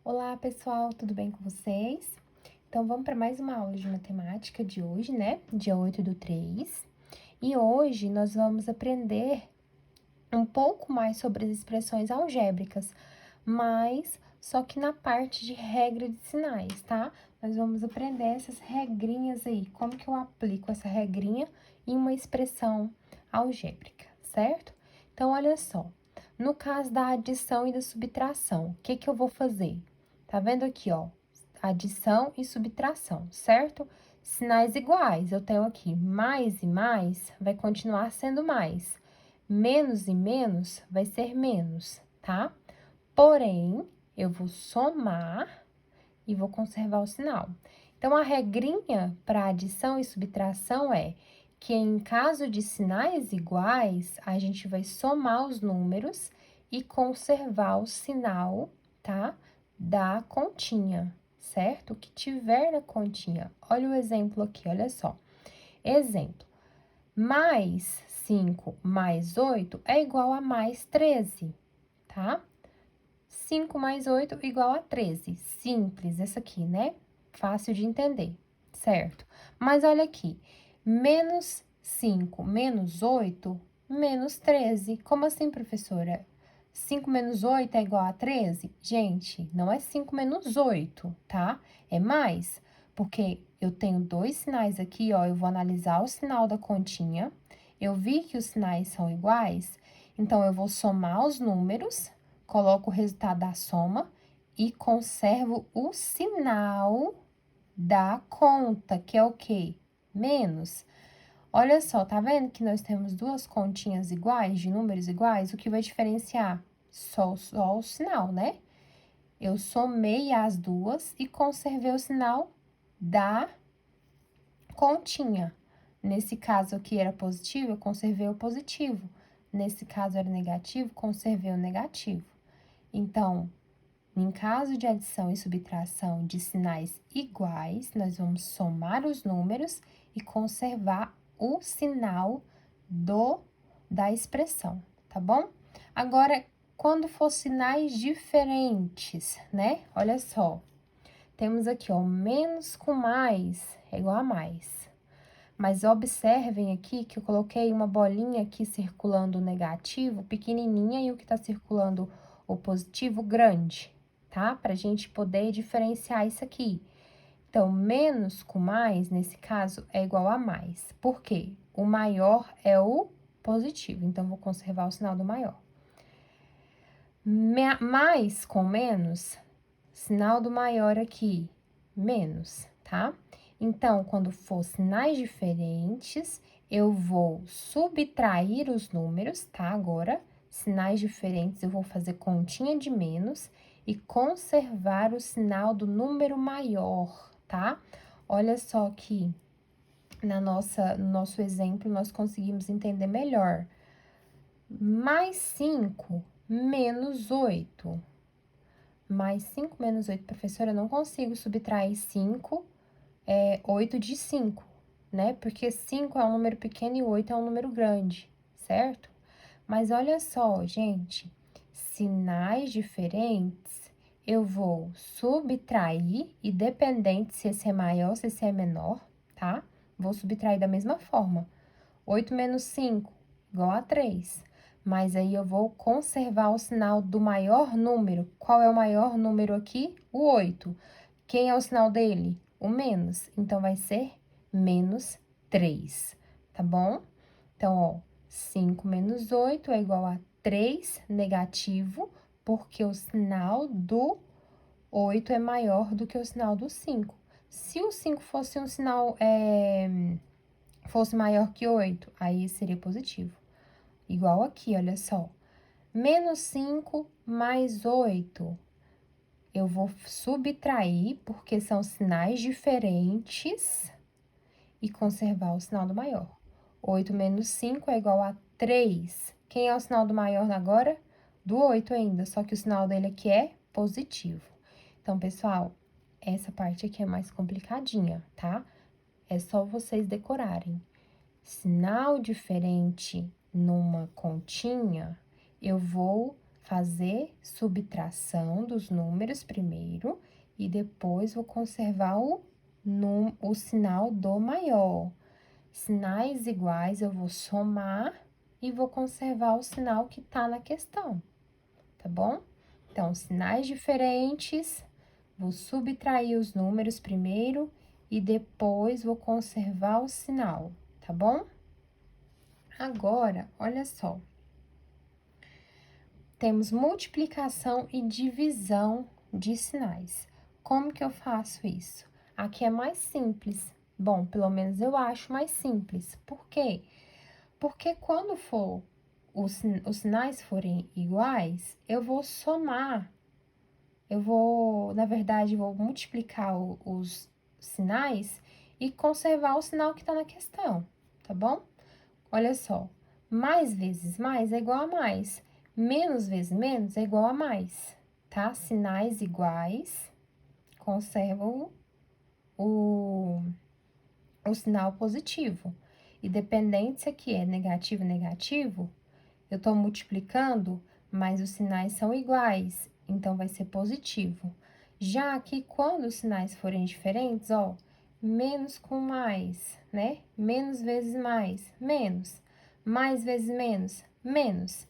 Olá, pessoal, tudo bem com vocês? Então, vamos para mais uma aula de matemática de hoje, né? Dia 8/3. E hoje nós vamos aprender um pouco mais sobre as expressões algébricas, mas só que na parte de regra de sinais, tá? Nós vamos aprender essas regrinhas aí, como que eu aplico essa regrinha em uma expressão algébrica, certo? Então, olha só, no caso da adição e da subtração, o que que eu vou fazer? Tá vendo aqui, ó, adição e subtração, certo? Sinais iguais, eu tenho aqui mais e mais, vai continuar sendo mais. Menos e menos vai ser menos, tá? Porém, eu vou somar e vou conservar o sinal. Então, a regrinha para adição e subtração é que em caso de sinais iguais, a gente vai somar os números e conservar o sinal, tá? Da continha, certo? O que tiver na continha. Olha o exemplo aqui, olha só. Exemplo: mais 5 mais 8 é igual a mais 13, tá? 5 mais 8 igual a 13. Simples essa aqui, né? Fácil de entender, certo? Mas olha aqui, menos 5 menos 8, menos 13. Como assim, professora? 5 menos 8 é igual a 13? Gente, não é 5 menos 8, tá? É mais, porque eu tenho dois sinais aqui, ó. Eu vou analisar o sinal da continha. Eu vi que os sinais são iguais, então eu vou somar os números, coloco o resultado da soma e conservo o sinal da conta, que é o quê? Menos. Olha só, tá vendo que nós temos duas continhas iguais, de números iguais? O que vai diferenciar? Só o sinal, né? Eu somei as duas e conservei o sinal da continha. Nesse caso aqui era positivo, eu conservei o positivo. Nesse caso era negativo, conservei o negativo. Então, em caso de adição e subtração de sinais iguais, nós vamos somar os números e conservar o sinal da expressão, tá bom? Agora, quando for sinais diferentes, né? Olha só, temos aqui, ó, menos com mais é igual a mais. Mas observem aqui que eu coloquei uma bolinha aqui circulando o negativo pequenininha e o que tá circulando o positivo grande, tá? Pra gente poder diferenciar isso aqui. Então, menos com mais, nesse caso, é igual a mais. Por quê? O maior é o positivo, então, vou conservar o sinal do maior. Mais com menos, sinal do maior aqui, menos, tá? Então, quando for sinais diferentes, eu vou subtrair os números, tá? Agora, sinais diferentes, eu vou fazer continha de menos e conservar o sinal do número maior, tá? Olha só aqui, no nosso exemplo, nós conseguimos entender melhor. Mais 5 menos 8. Mais 5 menos 8, professora, eu não consigo subtrair 8 de 5, né? Porque 5 é um número pequeno e 8 é um número grande, certo? Mas olha só, gente, sinais diferentes, eu vou subtrair, independente se esse é maior ou se esse é menor, tá? Vou subtrair da mesma forma. 8 menos 5, igual a 3. Mas aí eu vou conservar o sinal do maior número. Qual é o maior número aqui? O 8. Quem é o sinal dele? O menos. Então, vai ser menos 3, tá bom? Então, ó, 5 menos 8 é igual a 3 negativo, porque o sinal do 8 é maior do que o sinal do 5. Se o 5 fosse um sinal fosse maior que 8, aí seria positivo. Igual aqui, olha só. Menos 5 mais 8. Eu vou subtrair, porque são sinais diferentes, e conservar o sinal do maior. 8 menos 5 é igual a 3. Quem é o sinal do maior agora? Do 8 ainda, só que o sinal dele aqui é positivo. Então, pessoal, essa parte aqui é mais complicadinha, tá? É só vocês decorarem. Sinal diferente numa continha, eu vou fazer subtração dos números primeiro e depois vou conservar o sinal do maior. Sinais iguais eu vou somar e vou conservar o sinal que tá na questão, tá bom? Então, sinais diferentes, vou subtrair os números primeiro e depois vou conservar o sinal, tá bom? Agora, olha só. Temos multiplicação e divisão de sinais. Como que eu faço isso? Aqui é mais simples. Bom, pelo menos eu acho mais simples. Por quê? Porque quando for os sinais forem iguais, eu vou somar. Na verdade, vou multiplicar os sinais e conservar o sinal que está na questão, tá bom? Olha só, mais vezes mais é igual a mais. Menos vezes menos é igual a mais, tá? Sinais iguais, conservam o sinal positivo. Independente se aqui é negativo, negativo, eu tô multiplicando, mas os sinais são iguais, então vai ser positivo. Já aqui, quando os sinais forem diferentes, ó, menos com mais, né? Menos vezes mais, menos. Mais vezes menos, menos.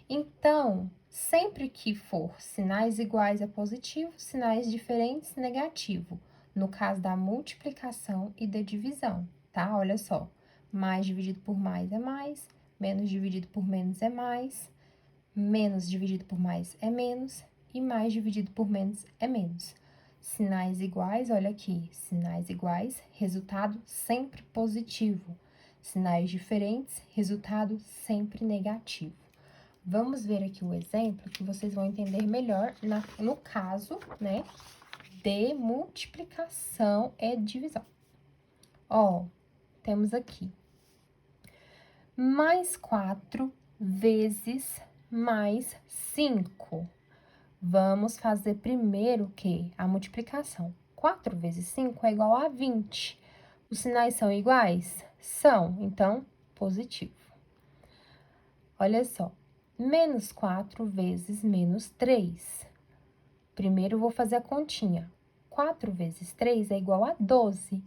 Então, sempre que for sinais iguais é positivo, sinais diferentes, negativo. No caso da multiplicação e da divisão, tá? Olha só, mais dividido por mais é mais, menos dividido por menos é mais, menos dividido por mais é menos, e mais dividido por menos é menos. Sinais iguais, olha aqui, sinais iguais, resultado sempre positivo. Sinais diferentes, resultado sempre negativo. Vamos ver aqui o exemplo que vocês vão entender melhor no caso, né, de multiplicação e divisão. Ó, temos aqui mais 4 vezes mais 5. Vamos fazer primeiro o quê? A multiplicação. 4 vezes 5 é igual a 20. Os sinais são iguais? São, então, positivo. Olha só, menos 4 vezes menos 3. Primeiro, eu vou fazer a continha. 4 vezes 3 é igual a 12.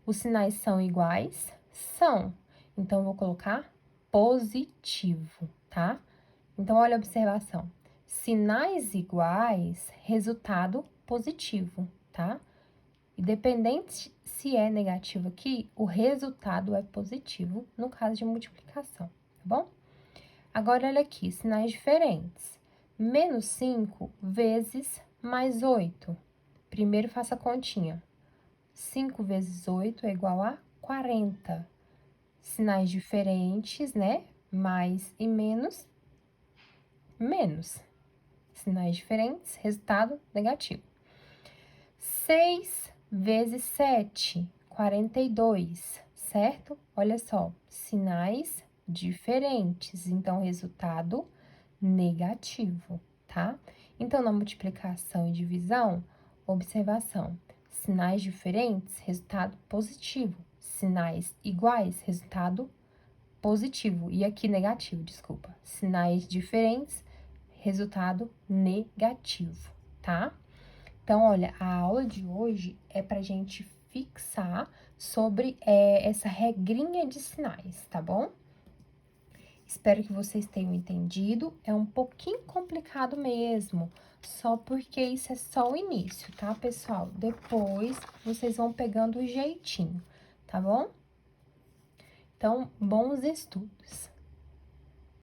Os sinais são iguais? São. Então, eu vou colocar positivo, tá? Então, olha a observação. Sinais iguais, resultado positivo, tá? Independente se é negativo aqui, o resultado é positivo no caso de multiplicação, tá bom? Agora, olha aqui, sinais diferentes. Menos 5 vezes mais 8. Primeiro, faça a continha. 5 vezes 8 é igual a 40. Sinais diferentes, né? Mais e menos, menos. Sinais diferentes, resultado negativo. 6 vezes 7, 42, certo? Olha só, sinais diferentes, então, resultado negativo, tá? Então, na multiplicação e divisão, observação, sinais diferentes, resultado positivo. Sinais iguais, resultado positivo. E aqui negativo, desculpa. Sinais diferentes, resultado negativo, tá? Então, olha, a aula de hoje é pra gente fixar sobre essa regrinha de sinais, tá bom? Espero que vocês tenham entendido. É um pouquinho complicado mesmo, só porque isso é só o início, tá, pessoal? Depois, vocês vão pegando o jeitinho, tá bom? Então, bons estudos!